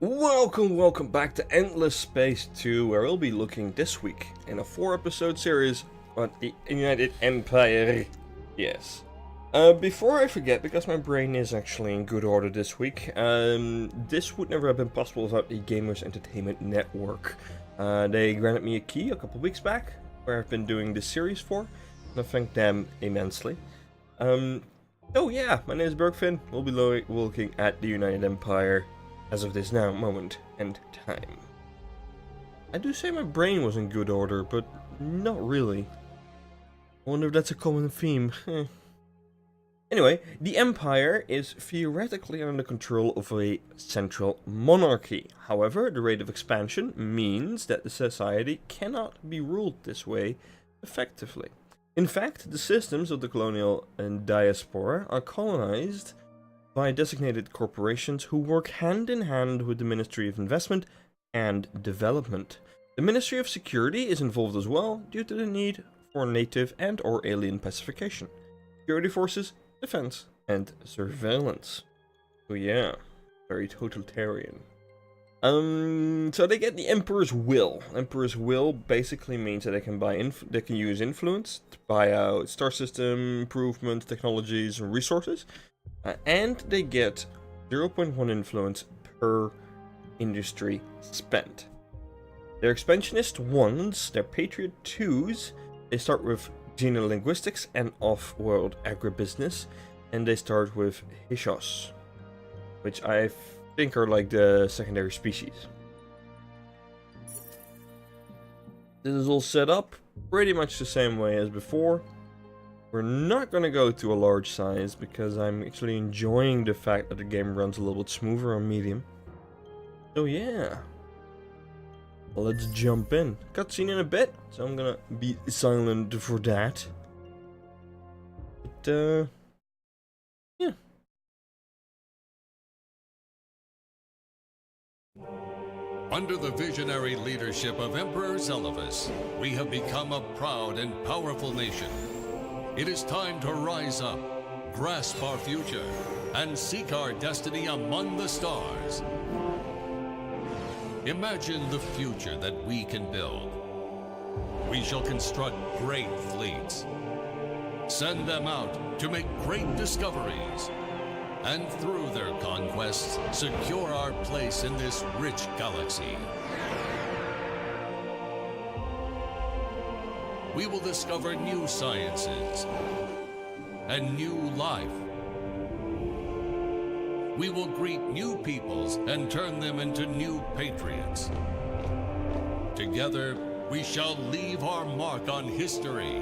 Welcome back to Endless Space 2, where we'll be looking this week in a 4-episode series at the United Empire. Yes. Before I forget, because my brain is actually in good order this week, this would never have been possible without the Gamers Entertainment Network. They granted me a key a couple weeks back, where I've been doing this series for, and I thank them immensely. Oh yeah, my name is Bergfinn. We'll be looking at the United Empire as of this now moment and time. I do say my brain was in good order, but not really. I wonder if that's a common theme. Anyway, the Empire is theoretically under control of a central monarchy. However, the rate of expansion means that the society cannot be ruled this way effectively. In fact, the systems of the colonial and diaspora are colonized by designated corporations who work hand in hand with the Ministry of Investment and Development. The Ministry of Security is involved as well due to the need for native and or alien pacification, security forces, defense, and surveillance. So yeah, very totalitarian. So they get the Emperor's Will. Emperor's Will basically means that they can use influence to buy out star system improvements, technologies, and resources. And they get 0.1 influence per industry spent. Their expansionist ones, their patriot twos, they start with genealogistics and off-world agribusiness, and they start with Hishos, which I think are like the secondary species. This is all set up pretty much the same way as before. We're not going to go to a large size because I'm actually enjoying the fact that the game runs a little bit smoother on medium. So yeah, let's jump in. Cutscene in a bit, so I'm gonna be silent for that. But yeah. Under the visionary leadership of Emperor Zelivus, we have become a proud and powerful nation. It is time to rise up, grasp our future, and seek our destiny among the stars. Imagine the future that we can build. We shall construct great fleets, send them out to make great discoveries, and through their conquests, secure our place in this rich galaxy. We will discover new sciences and new life. We will greet new peoples and turn them into new patriots. Together, we shall leave our mark on history.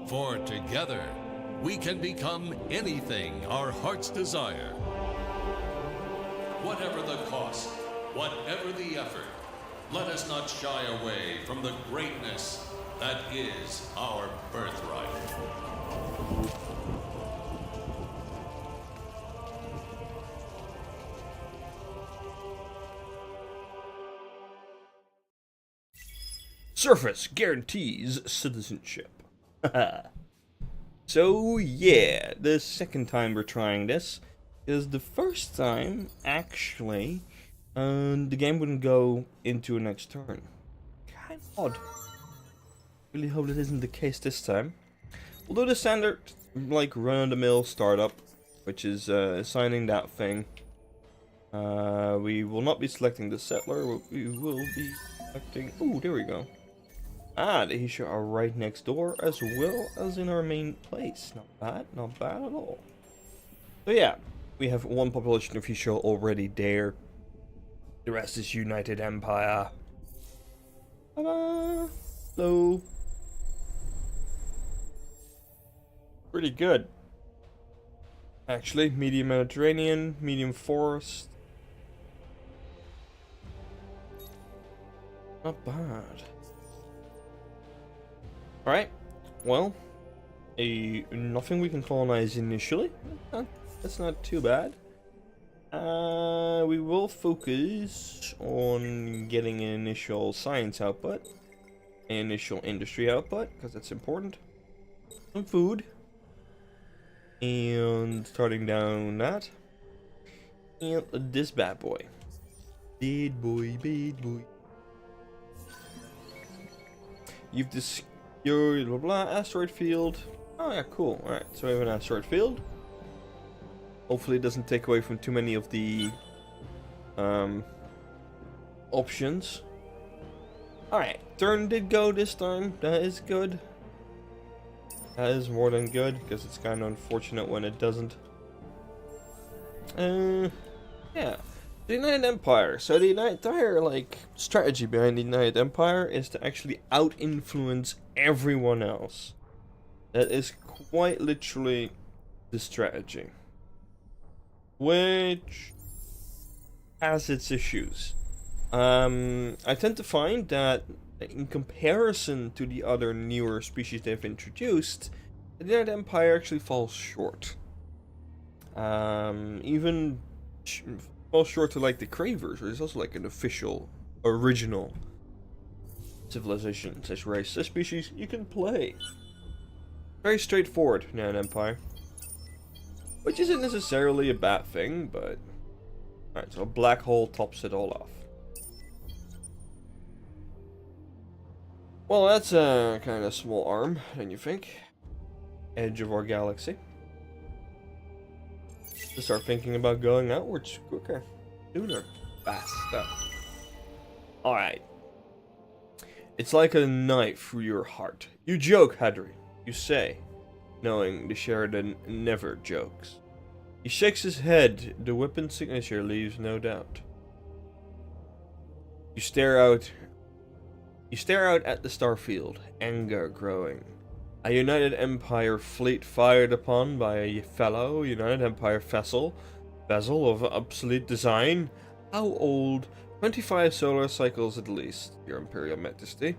For together, we can become anything our hearts desire. Whatever the cost, whatever the effort, let us not shy away from the greatness that is our birthright. Surface guarantees citizenship. So yeah, the second time we're trying this is the first time actually the game wouldn't go into a next turn. Kind of odd. Really hope that isn't the case this time. We'll do the standard, like, run-of-the-mill startup, which is assigning that thing. We will not be selecting the settler. We will be selecting. Oh, there we go. Ah, the Hisha are right next door, as well as in our main place. Not bad at all. So yeah, we have one population of Hisha already there. The rest is United Empire. Ta-da! Hello. Pretty good. Actually, medium Mediterranean, medium forest. Not bad. Alright, well, nothing we can colonize initially. That's not too bad. We will focus on getting an initial science output, initial industry output, because that's important. Some food. And starting down that. And this bad boy. Bad boy, bad boy. You've discovered blah blah asteroid field. Oh yeah, cool. Alright, so we have an asteroid field. Hopefully it doesn't take away from too many of the options. Alright, turn did go this time. That is good. That is more than good, because it's kind of unfortunate when it doesn't. Yeah. The United Empire. So the entire, like, strategy behind the United Empire is to actually out-influence everyone else. That is quite literally the strategy. Which has its issues. I tend to find that in comparison to the other newer species they've introduced, the United Empire actually falls short. Even falls short to like the Cravers, which is also like an official, original civilization, such race, this species you can play. Very straightforward, United Empire. Which isn't necessarily a bad thing, but... Alright, so a black hole tops it all off. Well, that's a kind of small arm, don't you think? Edge of our galaxy. To start thinking about going outwards quicker, sooner, faster. Alright. It's like a knife through your heart. You joke, Hadri. You say, knowing the Sheridan never jokes. He shakes his head. The weapon signature leaves no doubt. You stare out at the starfield, anger growing. A United Empire fleet fired upon by a fellow United Empire vessel of obsolete design. How old? 25 solar cycles at least, Your Imperial Majesty.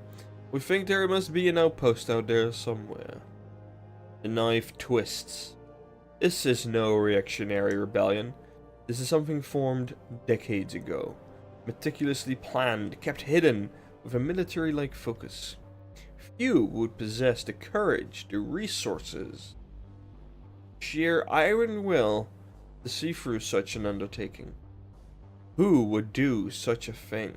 We think there must be an outpost out there somewhere. The knife twists. This is no reactionary rebellion. This is something formed decades ago. Meticulously planned, kept hidden, with a military-like focus. Few would possess the courage, the resources, sheer iron will to see through such an undertaking. Who would do such a thing?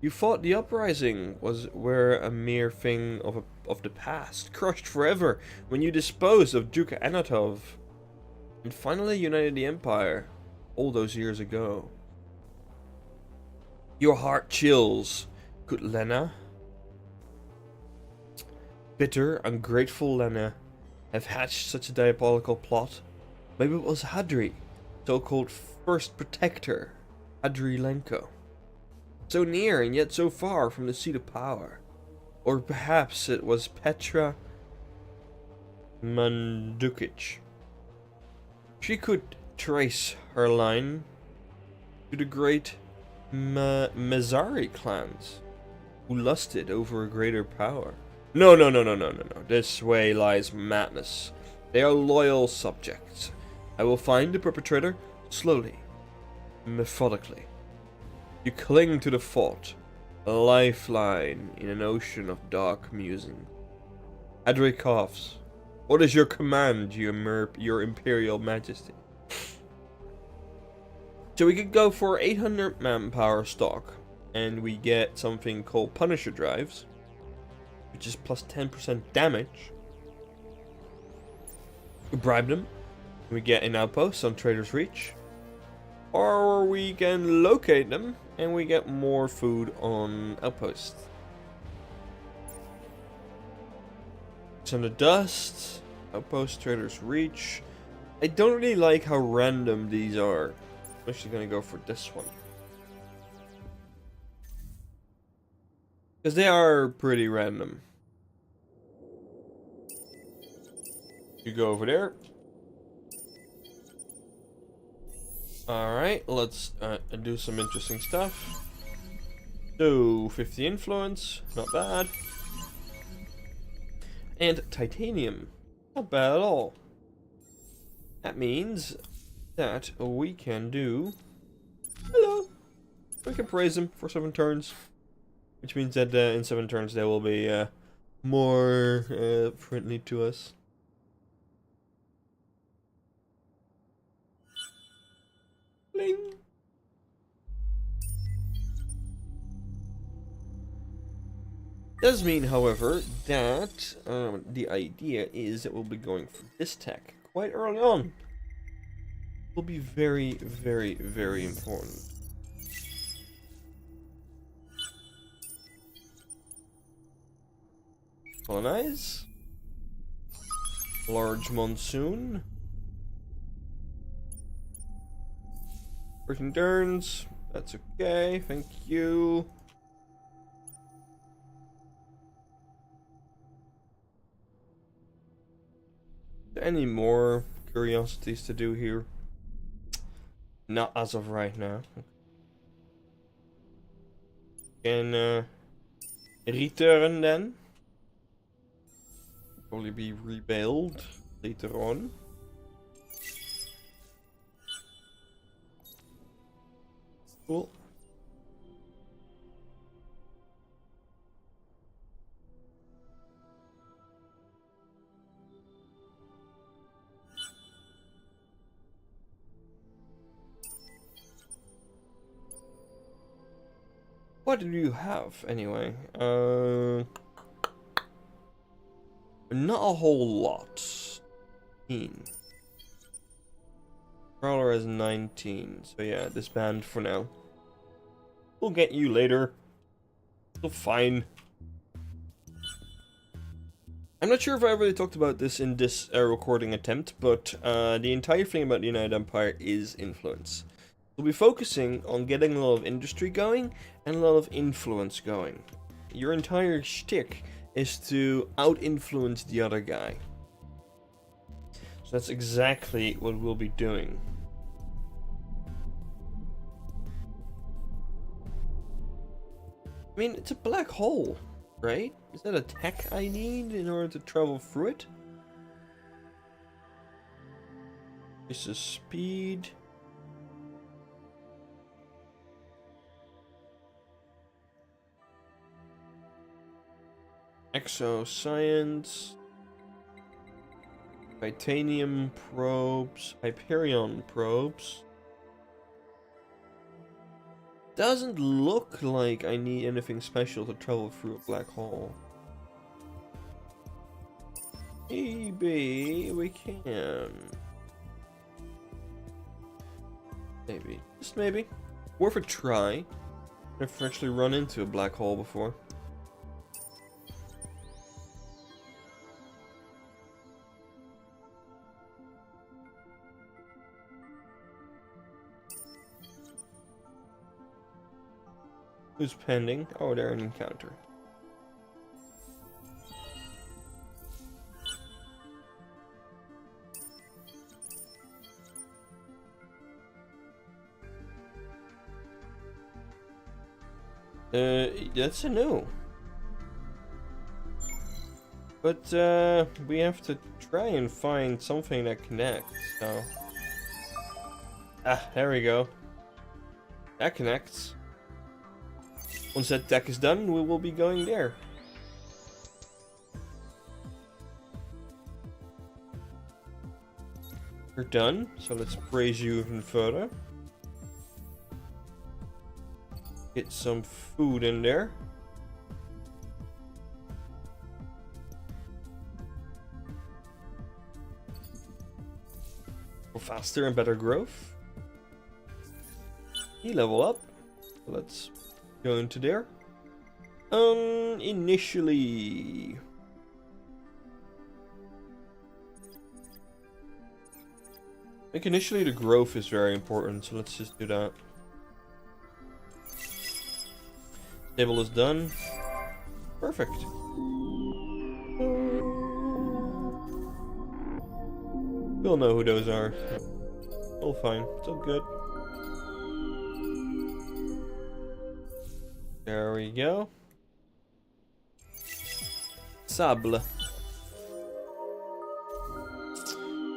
You thought the uprising were a mere thing of the past, crushed forever when you disposed of Duke Anatov, and finally united the Empire all those years ago. Your heart chills. Could Lena, bitter, ungrateful Lena, have hatched such a diabolical plot? Maybe it was Hadri, so-called first protector, Hadri Lenko. So near and yet so far from the seat of power. Or perhaps it was Petra Mandukic. She could trace her line to the great Mezari clans, who lusted over a greater power. No. This way lies madness. They are loyal subjects. I will find the perpetrator slowly, methodically. You cling to the thought, a lifeline in an ocean of dark musing. Hadri coughs. What is your command, your Imperial Majesty? So we could go for 800 manpower stock, and we get something called Punisher Drives, which is plus 10% damage. We bribe them, we get an outpost on Trader's Reach, or we can locate them, and we get more food on outpost. Send the dust, outpost, Trader's Reach. I don't really like how random these are. I'm actually gonna go for this one, because they are pretty random. You go over there. Alright, let's do some interesting stuff. So, 50 influence, not bad. And titanium, not bad at all. That means that we can do... Hello! We can praise them for 7 turns. Which means that in 7 turns they will be more friendly to us. Bling. Does mean, however, that the idea is that we'll be going for this tech quite early on. Will be very, very, very important. Colonize. Large monsoon. Working turns. That's okay. Thank you. Any more curiosities to do here? Not as of right now. Can return then. Probably be rebuilt later on. Cool. What do you have anyway? Not a whole lot. 19. Prowler has 19. So yeah, disband for now. We'll get you later. Still fine. I'm not sure if I really talked about this in this recording attempt, but the entire thing about the United Empire is influence. We'll be focusing on getting a lot of industry going and a lot of influence going. Your entire shtick is to out-influence the other guy. So that's exactly what we'll be doing. I mean, it's a black hole, right? Is that a tech I need in order to travel through it? This is speed. Exoscience, titanium probes, Hyperion probes. Doesn't look like I need anything special to travel through a black hole. Maybe we can. Maybe. Just maybe. Worth a try. I've actually run into a black hole before. Who's pending? Oh, they're an encounter. That's a no. But we have to try and find something that connects, so. Ah, there we go. That connects. Once that deck is done, we will be going there. You're done, so let's praise you even further. Get some food in there. For faster and better growth. You level up. Let's go into there. Initially, I think initially the growth is very important, so let's just do that. Table is done. Perfect. We'll know who those are. All fine. It's all good. There we go. Sable.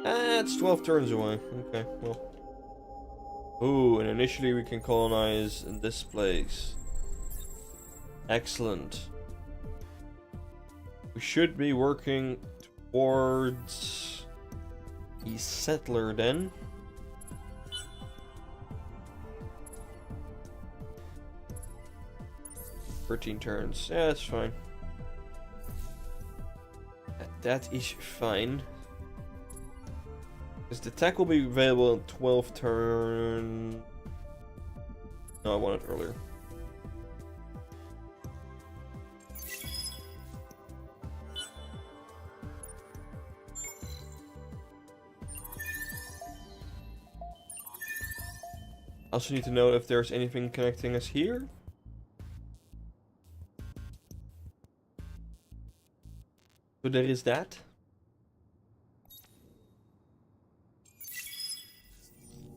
It's 12 turns away. Okay, well. Ooh, and initially we can colonize in this place. Excellent. We should be working towards a settler then. 13 turns. Yeah, that's fine. That is fine. Because the attack will be available in 12 turns. No, I want it earlier. Also need to know if there's anything connecting us here. So there is that.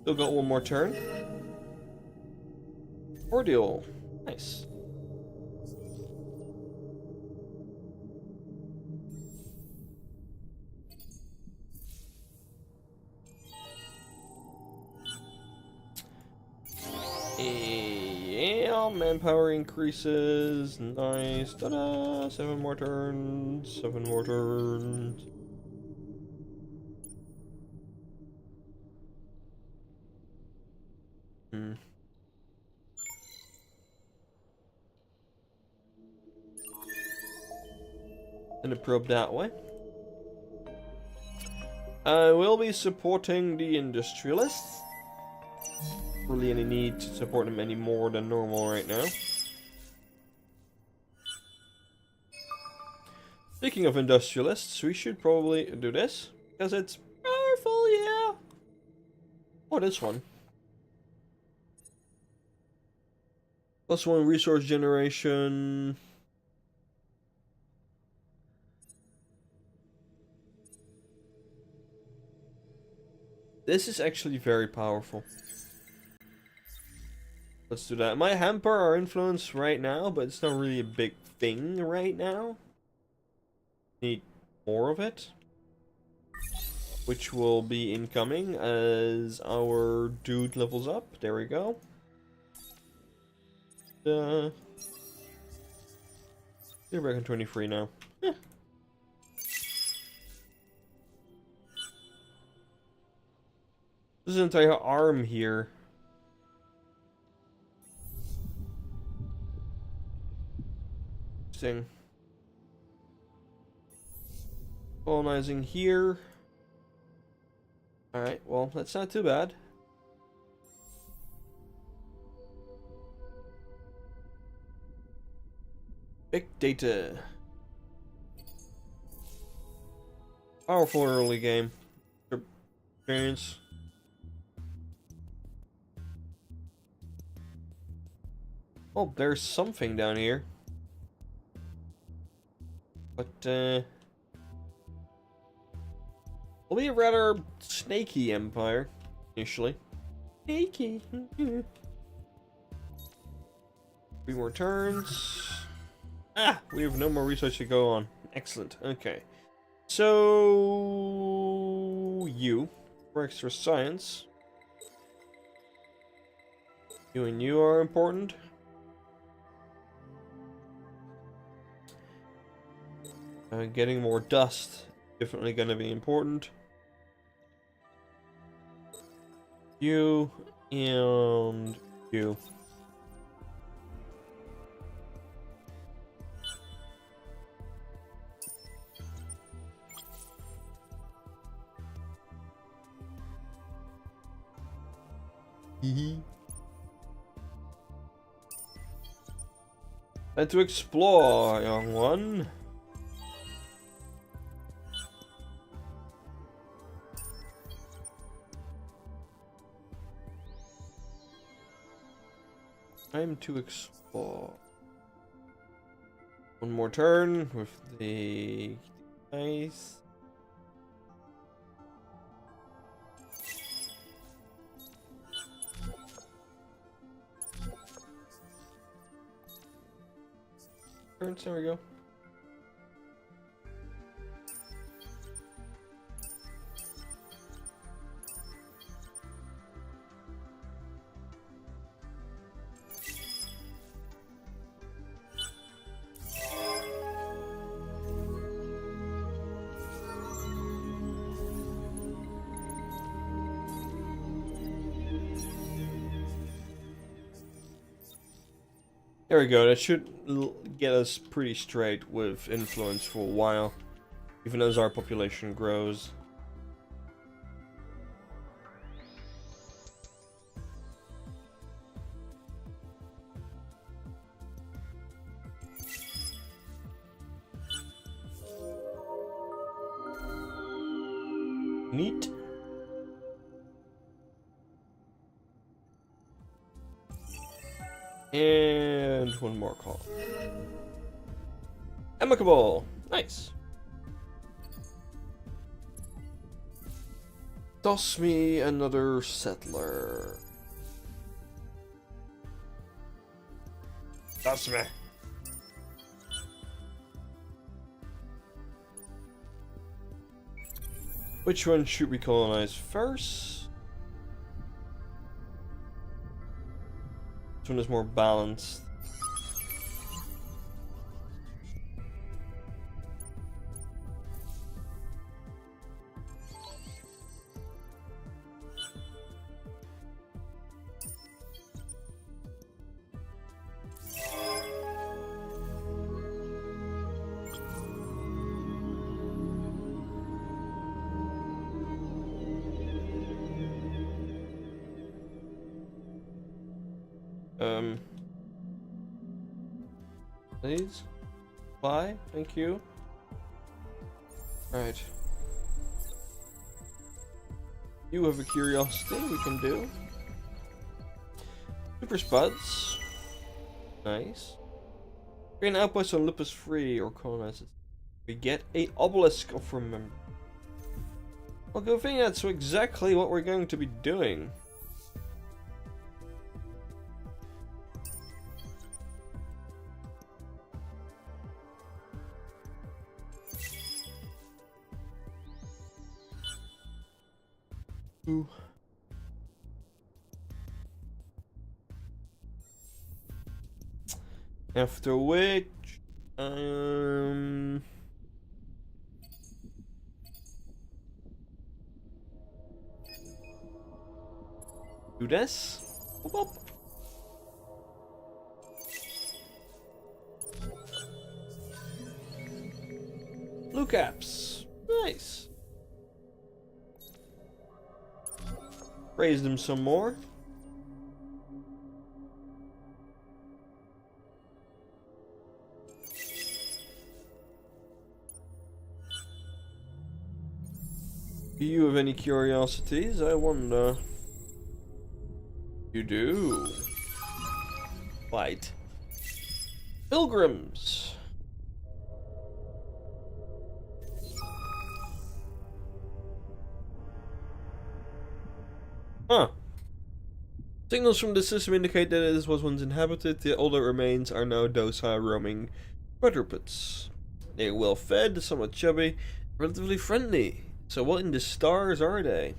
Still got one more turn. Ordeal. Nice. Yeah, manpower increases. Nice. Ta-da! 7 more turns. 7 more turns. And a probe that way. I will be supporting the Industrialists. Really any need to support them any more than normal right now. Speaking of Industrialists, we should probably do this. Because it's powerful, yeah. Oh, this one. +1 resource generation. This is actually very powerful. Let's do that. It might hamper our influence right now, but it's not really a big thing right now. Need more of it. Which will be incoming as our dude levels up. There we go. You're back in 23 now. Eh. There's an entire arm here. Interesting. Colonizing here. Alright, well, that's not too bad. Big data. Powerful early game. Experience. Oh, there's something down here. But, will be a rather snaky empire, initially. Snaky. 3 more turns. Ah, we have no more research to go on. Excellent. Okay. So, you, for extra science. You and you are important. Getting more dust, definitely going to be important. You and you. And to explore, young one. Time to explore. One more turn with the ice. Turns, there we go. There we go, that should get us pretty straight with influence for a while, even as our population grows. Neat. And one more call. Amicable. Nice. Toss me another settler. Toss me. Which one should we colonize first? This one is more balanced. Please? Bye? Thank you. Right. You have a curiosity we can do. Super Spuds. Nice. Create an outpost on Lupus Free or colonize it. We get a obelisk of remember. Well, good thing that's exactly what we're going to be doing. Ooh. After which, do this. Whoop, whoop. Blue caps, nice. Raise them some more. Do you have any curiosities? I wonder. You do. Right. Pilgrims. Huh. Signals from the system indicate that this was once inhabited. The older remains are now docile roaming quadrupeds. They are well fed, somewhat chubby, relatively friendly. So what in the stars are they?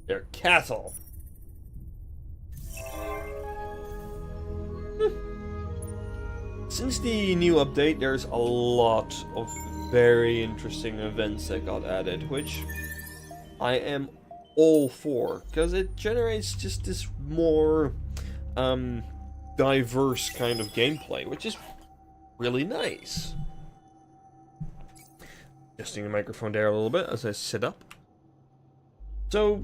They're cattle. Since the new update, there's a lot of very interesting events that got added, which I am all for, because it generates just this more diverse kind of gameplay, which is really nice. Adjusting the microphone there a little bit as I sit up. So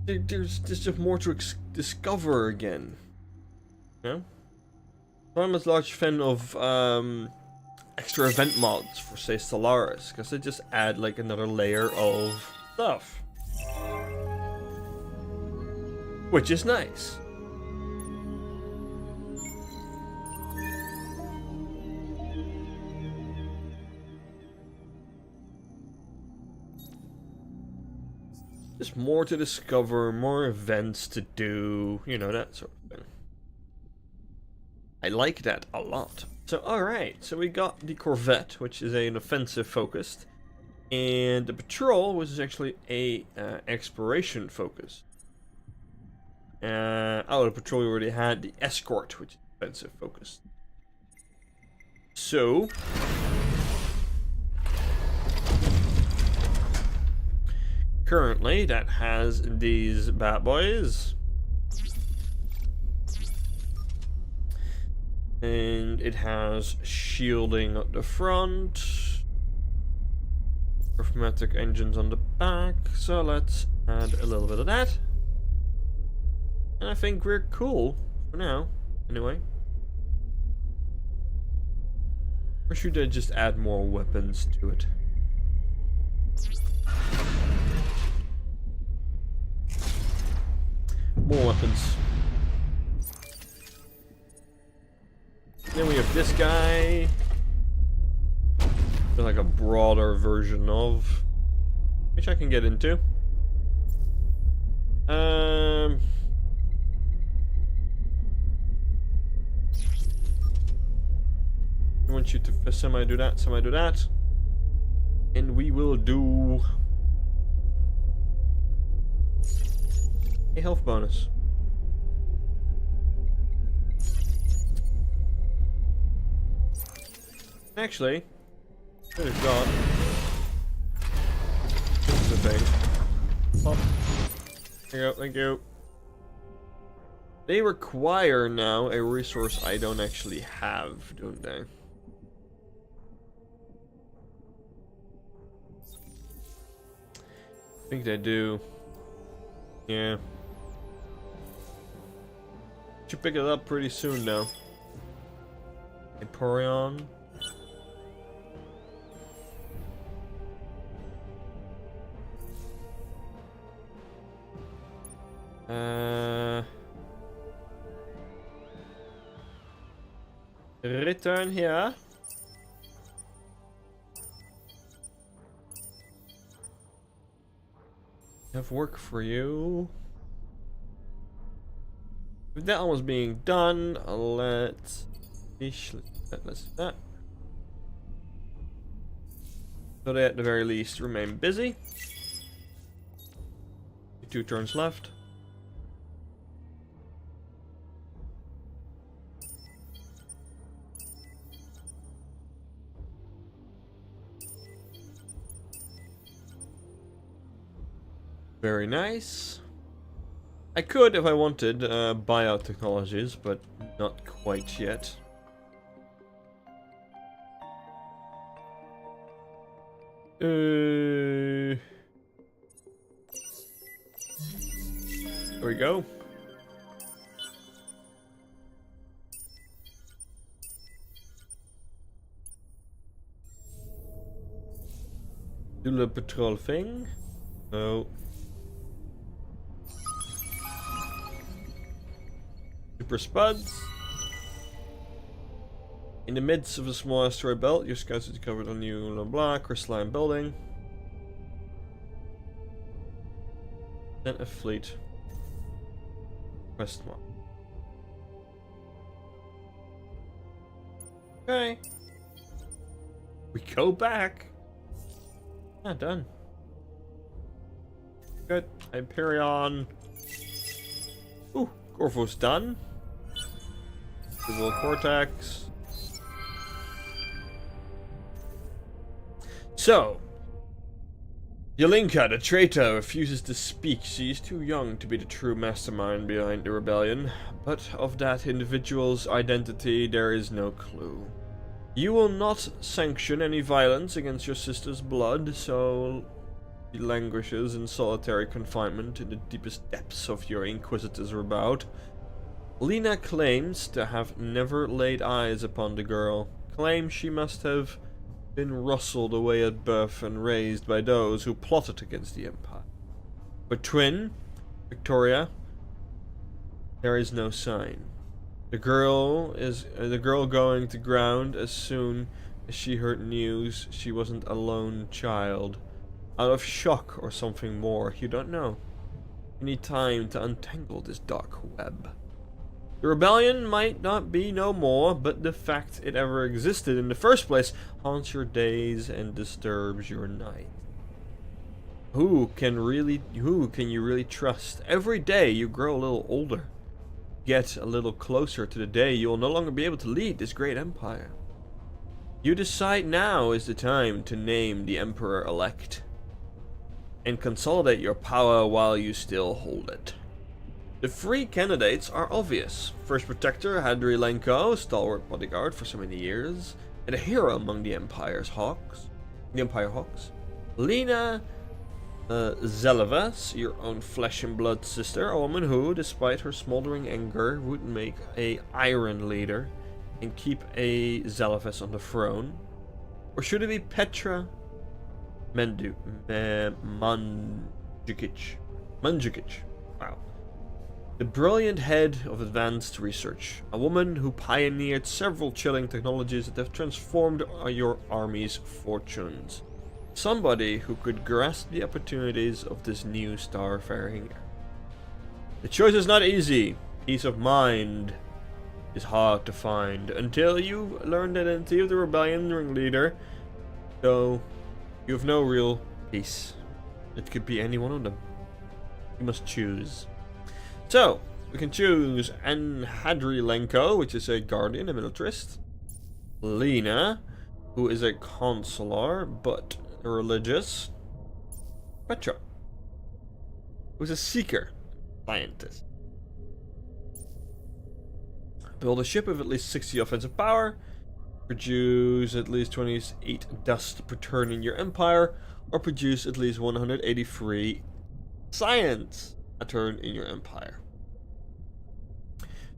there's just more to discover again. You know? I'm a large fan of extra event mods for, say, Stellaris, because they just add like another layer of stuff, which is nice. Just more to discover, more events to do, you know, that sort of thing. I like that a lot. So, alright, so we got the Corvette, which is an offensive focused, and the Patrol, which is actually a exploration focused. The Patrol we already had, the Escort, which is offensive focused. So, currently that has these bad boys. And it has shielding at the front. Arithmetic engines on the back. So let's add a little bit of that. And I think we're cool for now, anyway. Or should I just add more weapons to it? More weapons. Then we have this guy. Like a broader version of, which I can get into. I want you to semi do that, semi do that, and we will do a health bonus. Actually, could have got this is the thing. Oh, there you go, thank you. They require now a resource I don't actually have, don't they? I think they do. Yeah. Should pick it up pretty soon now. Emporion. Return here. Have work for you. With that almost being done, let's do that. So they at the very least remain busy. 2 turns left. Very nice. I could, if I wanted, buy out technologies, but not quite yet. There we go. Do the patrol thing. Oh. Super Spuds. In the midst of a small asteroid belt, your scouts have discovered a new blah blah crystalline building. Then a fleet. Quest mark. Okay. We go back. Ah, done. Good. Hyperion. Ooh, Corvo's done. Civil Cortex. So, Yalinka, the traitor, refuses to speak. She is too young to be the true mastermind behind the rebellion, but of that individual's identity there is no clue. You will not sanction any violence against your sister's blood, so she languishes in solitary confinement in the deepest depths of your Inquisitor's redoubt. Lena claims to have never laid eyes upon the girl, claims she must have been rustled away at birth and raised by those who plotted against the Empire. Her twin, Victoria, there is no sign. The girl going to ground as soon as she heard news she wasn't a lone child. Out of shock or something more, you don't know. You need time to untangle this dark web. The rebellion might not be no more, but the fact it ever existed in the first place haunts your days and disturbs your night. Who can you really trust? Every day you grow a little older. Get a little closer to the day you will no longer be able to lead this great empire. You decide now is the time to name the Emperor-elect and consolidate your power while you still hold it. The three candidates are obvious. First Protector Hadri Lenko, stalwart bodyguard for so many years, and a hero among the Empire Hawks. Lena Zelevas, your own flesh and blood sister, a woman who, despite her smoldering anger, would make a iron leader and keep a Zelevas on the throne. Or should it be Petra Mandzukic? Wow. The brilliant head of advanced research, a woman who pioneered several chilling technologies that have transformed your army's fortunes. Somebody who could grasp the opportunities of this new starfaring era. The choice is not easy. Peace of mind is hard to find until you learn the identity of the rebellion ringleader, so you have no real peace. It could be any one of them. You must choose. So, we can choose Hadri Lenko, which is a guardian, a militarist. Lena, who is a consular, but religious. Petra, who's a seeker, scientist. Build a ship of at least 60 offensive power. Produce at least 28 dust per turn in your empire. Or produce at least 183 science a turn in your empire.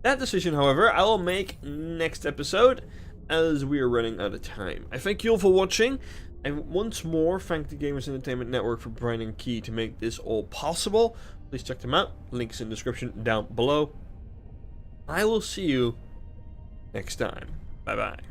That decision, however, I will make next episode, as we are running out of time. I thank you all for watching. I once more thank the Gamers Entertainment Network for providing key to make this all possible. Please check them out. Links in the description down below. I will see you next time. Bye bye.